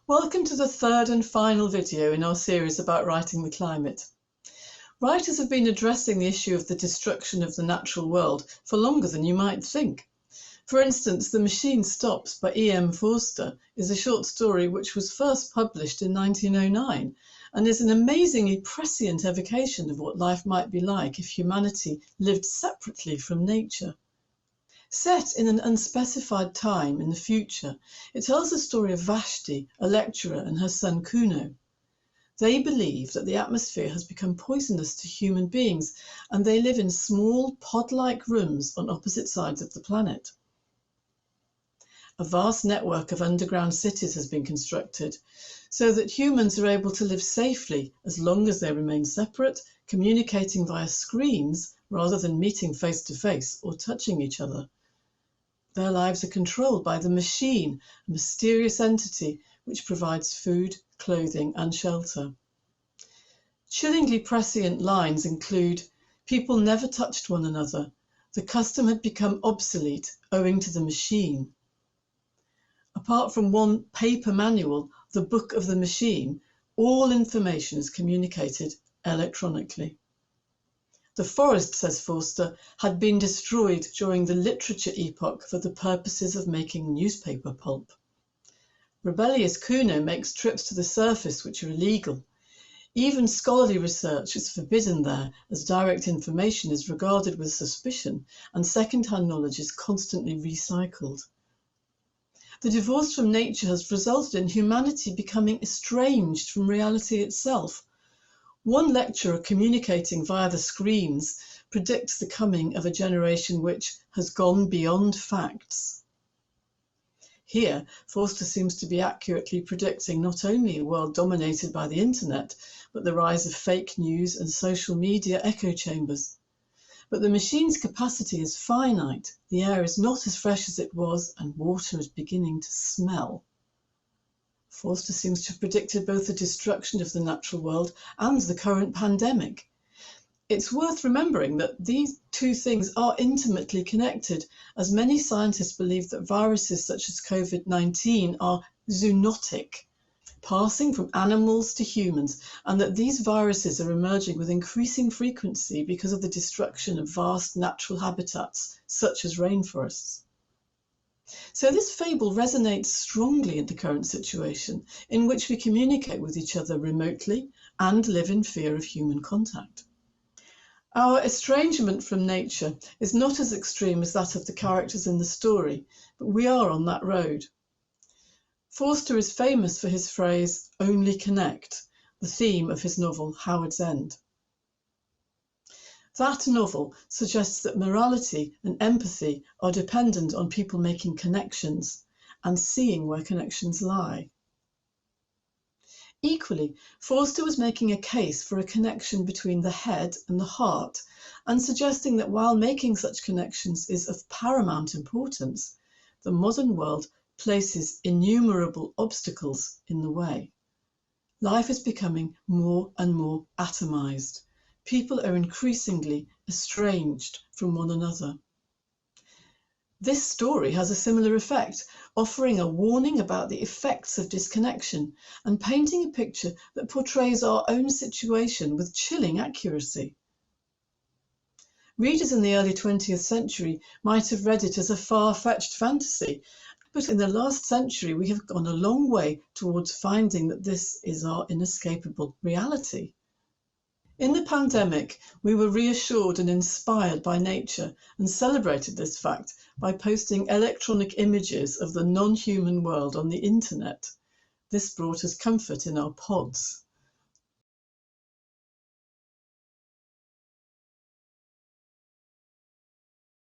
Welcome to the third and final video in our series about writing the climate. Writers have been addressing the issue of the destruction of the natural world for longer than you might think. For instance, The Machine Stops by E.M. Forster is a short story which was first published in 1909 and is an amazingly prescient evocation of what life might be like if humanity lived separately from nature. Set in an unspecified time in the future, it tells the story of Vashti, a lecturer, and her son Kuno. They believe that the atmosphere has become poisonous to human beings, and they live in small pod-like rooms on opposite sides of the planet. A vast network of underground cities has been constructed so that humans are able to live safely as long as they remain separate, communicating via screens rather than meeting face to face or touching each other. Their lives are controlled by the machine, a mysterious entity which provides food, clothing, and shelter. Chillingly prescient lines include, "People never touched one another. The custom had become obsolete owing to the machine." Apart from one paper manual, the Book of the Machine, all information is communicated electronically. The forest, says Forster, had been destroyed during the literature epoch for the purposes of making newspaper pulp. Rebellious Kuno makes trips to the surface which are illegal. Even scholarly research is forbidden there, as direct information is regarded with suspicion and second-hand knowledge is constantly recycled. The divorce from nature has resulted in humanity becoming estranged from reality itself. One lecturer communicating via the screens predicts the coming of a generation which has gone beyond facts. Here, Forster seems to be accurately predicting not only a world dominated by the internet, but the rise of fake news and social media echo chambers. But the machine's capacity is finite, the air is not as fresh as it was, and water is beginning to smell. Forster seems to have predicted both the destruction of the natural world and the current pandemic. It's worth remembering that these two things are intimately connected, as many scientists believe that viruses such as COVID-19 are zoonotic, passing from animals to humans, and that these viruses are emerging with increasing frequency because of the destruction of vast natural habitats, such as rainforests. So this fable resonates strongly in the current situation, in which we communicate with each other remotely and live in fear of human contact. Our estrangement from nature is not as extreme as that of the characters in the story, but we are on that road. Forster is famous for his phrase, "only connect," the theme of his novel Howard's End. That novel suggests that morality and empathy are dependent on people making connections and seeing where connections lie. Equally, Forster was making a case for a connection between the head and the heart, and suggesting that while making such connections is of paramount importance, the modern world places innumerable obstacles in the way. Life is becoming more and more atomized. People are increasingly estranged from one another. This story has a similar effect, offering a warning about the effects of disconnection and painting a picture that portrays our own situation with chilling accuracy. Readers in the early 20th century might have read it as a far-fetched fantasy, but in the last century we have gone a long way towards finding that this is our inescapable reality. In the pandemic, we were reassured and inspired by nature and celebrated this fact by posting electronic images of the non-human world on the internet. This brought us comfort in our pods.